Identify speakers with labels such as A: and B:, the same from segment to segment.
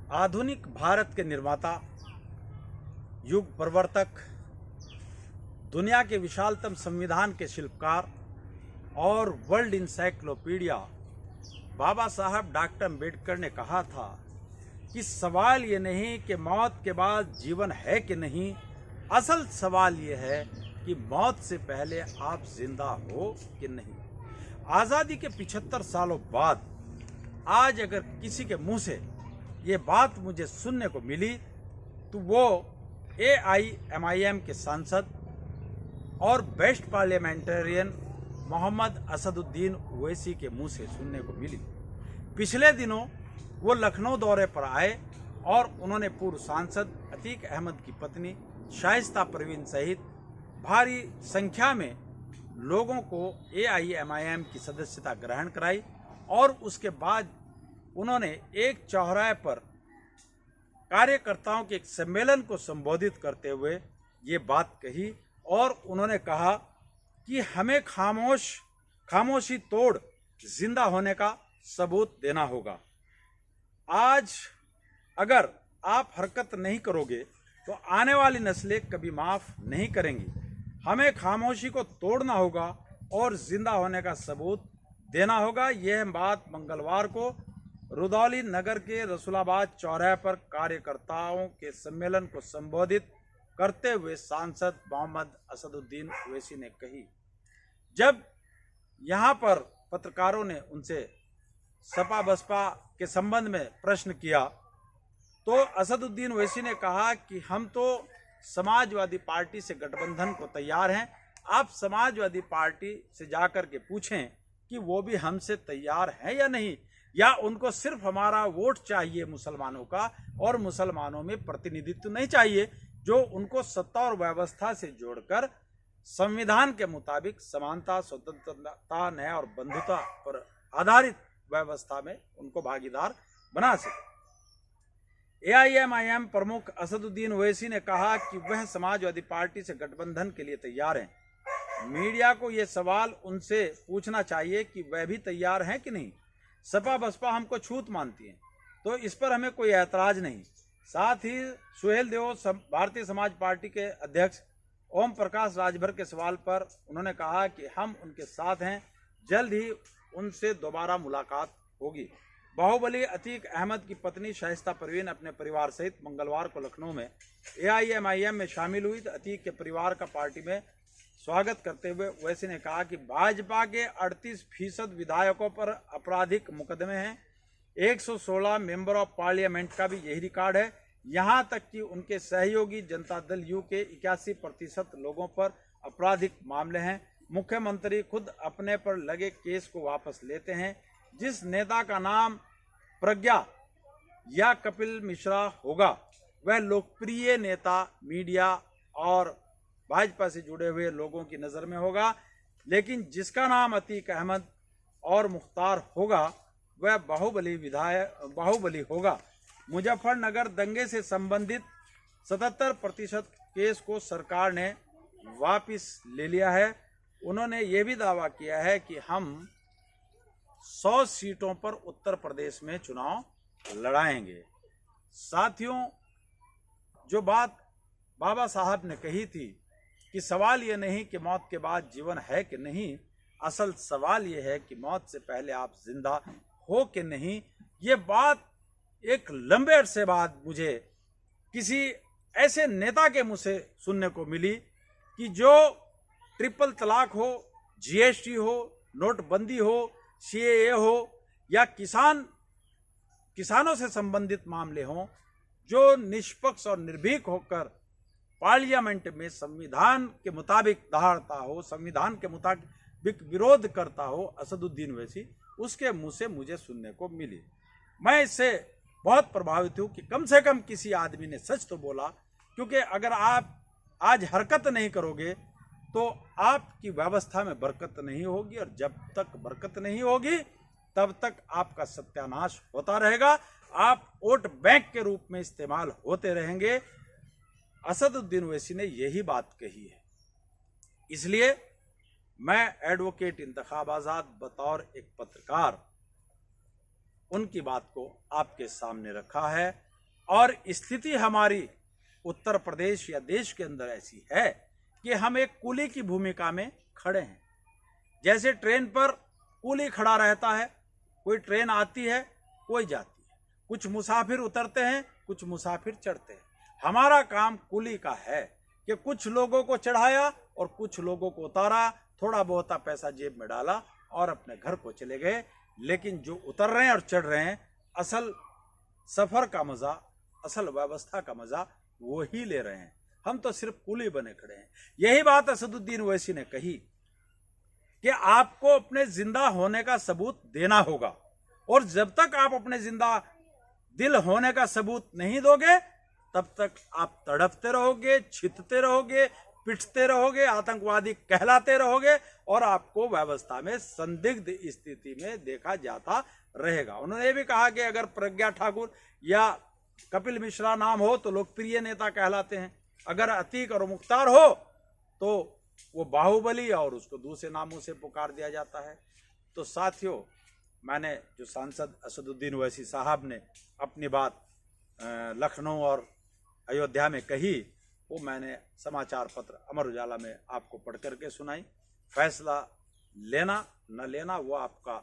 A: आधुनिक भारत के निर्माता, युग प्रवर्तक, दुनिया के विशालतम संविधान के शिल्पकार और वर्ल्ड इंसाइक्लोपीडिया बाबा साहब डॉक्टर अम्बेडकर ने कहा था कि सवाल ये नहीं कि मौत के बाद जीवन है कि नहीं, असल सवाल ये है कि मौत से पहले आप जिंदा हो कि नहीं। आज़ादी के 75 सालों बाद आज अगर किसी के मुंह से ये बात मुझे सुनने को मिली तो वो AIMIM के सांसद और बेस्ट पार्लियामेंटेरियन मोहम्मद असदुद्दीन ओवैसी के मुंह से सुनने को मिली। पिछले दिनों वो लखनऊ दौरे पर आए और उन्होंने पूर्व सांसद अतीक अहमद की पत्नी शाइस्ता परवीन सहित भारी संख्या में लोगों को AIMIM की सदस्यता ग्रहण कराई और उसके बाद उन्होंने एक चौराहे पर कार्यकर्ताओं के एक सम्मेलन को संबोधित करते हुए ये बात कही और उन्होंने कहा कि हमें खामोशी तोड़ जिंदा होने का सबूत देना होगा। आज अगर आप हरकत नहीं करोगे तो आने वाली नस्लें कभी माफ़ नहीं करेंगी। हमें खामोशी को तोड़ना होगा और जिंदा होने का सबूत देना होगा। यह बात मंगलवार को रुदौली नगर के रसूलाबाद चौराहे पर कार्यकर्ताओं के सम्मेलन को संबोधित करते हुए सांसद मोहम्मद असदुद्दीन ओवैसी ने कही। जब यहाँ पर पत्रकारों ने उनसे सपा बसपा के संबंध में प्रश्न किया तो असदुद्दीन ओवैसी ने कहा कि हम तो समाजवादी पार्टी से गठबंधन को तैयार हैं। आप समाजवादी पार्टी से जाकर के पूछें कि वो भी हमसे तैयार हैं या नहीं, या उनको सिर्फ हमारा वोट चाहिए मुसलमानों का और मुसलमानों में प्रतिनिधित्व नहीं चाहिए, जो उनको सत्ता और व्यवस्था से जोड़कर संविधान के मुताबिक समानता, स्वतंत्रता, न्याय और बंधुता पर आधारित व्यवस्था में उनको भागीदार बना सके। AIMIM प्रमुख असदुद्दीन ओवैसी ने कहा कि वह समाजवादी पार्टी से गठबंधन के लिए तैयार हैं। मीडिया को यह सवाल उनसे पूछना चाहिए कि वह भी तैयार हैं कि नहीं। सपा बसपा हमको छूत मानती है तो इस पर हमें कोई ऐतराज नहीं। साथ ही सुहेल देव भारतीय समाज पार्टी के अध्यक्ष ओम प्रकाश राजभर के सवाल पर उन्होंने कहा कि हम उनके साथ हैं, जल्द ही उनसे दोबारा मुलाकात होगी। बाहुबली अतीक अहमद की पत्नी शाइस्ता परवीन अपने परिवार सहित मंगलवार को लखनऊ में AIMIM में शामिल हुई। तो अतीक के परिवार का पार्टी में स्वागत करते हुए ओवैसी ने कहा कि भाजपा के 38% विधायकों पर आपराधिक मुकदमे हैं। 116 मेंबर ऑफ पार्लियामेंट का भी यही रिकॉर्ड है। यहां तक कि उनके सहयोगी जनता दल यू के 81% लोगों पर आपराधिक मामले हैं। मुख्यमंत्री खुद अपने पर लगे केस को वापस लेते हैं। जिस नेता का नाम प्रज्ञा या कपिल मिश्रा होगा वह लोकप्रिय नेता, मीडिया और भाजपा से जुड़े हुए लोगों की नज़र में होगा, लेकिन जिसका नाम अतीक अहमद और मुख्तार होगा वह बाहुबली होगा। मुजफ्फरनगर दंगे से संबंधित 77% केस को सरकार ने वापस ले लिया है। उन्होंने ये भी दावा किया है कि हम 100 सीटों पर उत्तर प्रदेश में चुनाव लड़ाएंगे। साथियों, जो बात बाबा साहब ने कही थी कि सवाल ये नहीं कि मौत के बाद जीवन है कि नहीं, असल सवाल ये है कि मौत से पहले आप जिंदा हो कि नहीं, ये बात एक लंबे अरसे बाद मुझे किसी ऐसे नेता के मुंह से सुनने को मिली कि जो ट्रिपल तलाक हो, GST हो, नोटबंदी हो, CAA हो या किसानों से संबंधित मामले हों, जो निष्पक्ष और निर्भीक होकर पार्लियामेंट में संविधान के मुताबिक दहाड़ता हो, संविधान के मुताबिक विरोध करता हो, असदुद्दीन ओवैसी, उसके मुंह से मुझे सुनने को मिली। मैं इससे बहुत प्रभावित हूँ कि कम से कम किसी आदमी ने सच तो बोला, क्योंकि अगर आप आज हरकत नहीं करोगे तो आपकी व्यवस्था में बरकत नहीं होगी, और जब तक बरकत नहीं होगी तब तक आपका सत्यानाश होता रहेगा। आप वोट बैंक के रूप में इस्तेमाल होते रहेंगे। असदुद्दीन ओवैसी ने यही बात कही है। इसलिए मैं एडवोकेट इंतखाब आज़ाद बतौर एक पत्रकार उनकी बात को आपके सामने रखा है। और स्थिति हमारी उत्तर प्रदेश या देश के अंदर ऐसी है कि हम एक कुली की भूमिका में खड़े हैं। जैसे ट्रेन पर कुली खड़ा रहता है, कोई ट्रेन आती है, कोई जाती है, कुछ मुसाफिर उतरते हैं, कुछ मुसाफिर चढ़ते हैं। हमारा काम कुली का है कि कुछ लोगों को चढ़ाया और कुछ लोगों को उतारा, थोड़ा बहुत पैसा जेब में डाला और अपने घर को चले गए। लेकिन जो उतर रहे हैं और चढ़ रहे हैं, असल सफर का मजा, असल व्यवस्था का मजा वो ही ले रहे हैं। हम तो सिर्फ कुली बने खड़े हैं। यही बात असदुद्दीन ओवैसी ने कही कि आपको अपने जिंदा होने का सबूत देना होगा, और जब तक आप अपने जिंदा दिल होने का सबूत नहीं दोगे, तब तक आप तड़पते रहोगे, छितते रहोगे, पिटते रहोगे, आतंकवादी कहलाते रहोगे और आपको व्यवस्था में संदिग्ध स्थिति में देखा जाता रहेगा। उन्होंने ये भी कहा कि अगर प्रज्ञा ठाकुर या कपिल मिश्रा नाम हो तो लोकप्रिय नेता कहलाते हैं, अगर अतीक और मुख्तार हो तो वो बाहुबली और उसको दूसरे नामों से पुकार दिया जाता है। तो साथियों, मैंने जो सांसद असदुद्दीन ओवैसी साहब ने अपनी बात लखनऊ और अयोध्या में कही, वो मैंने समाचार पत्र अमर उजाला में आपको पढ़ करके सुनाई। फैसला लेना न लेना वो आपका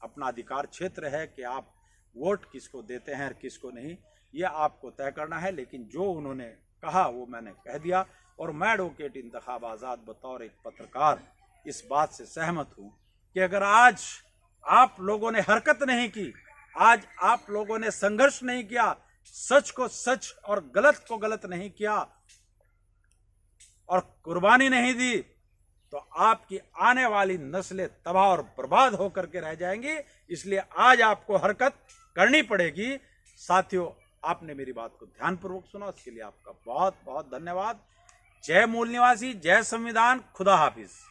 A: अपना अधिकार क्षेत्र है कि आप वोट किसको देते हैं और किसको नहीं, ये आपको तय करना है। लेकिन जो उन्होंने कहा वो मैंने कह दिया, और मैं एडवोकेट इंतखाब आज़ाद बतौर एक पत्रकार इस बात से सहमत हूँ कि अगर आज आप लोगों ने हरकत नहीं की, आज आप लोगों ने संघर्ष नहीं किया, सच को सच और गलत को गलत नहीं किया और कुर्बानी नहीं दी, तो आपकी आने वाली नस्लें तबाह और बर्बाद होकर के रह जाएंगी। इसलिए आज आपको हरकत करनी पड़ेगी। साथियों, आपने मेरी बात को ध्यानपूर्वक सुना, उसके लिए आपका बहुत बहुत धन्यवाद। जय मूल निवासी, जय संविधान, खुदा हाफिज।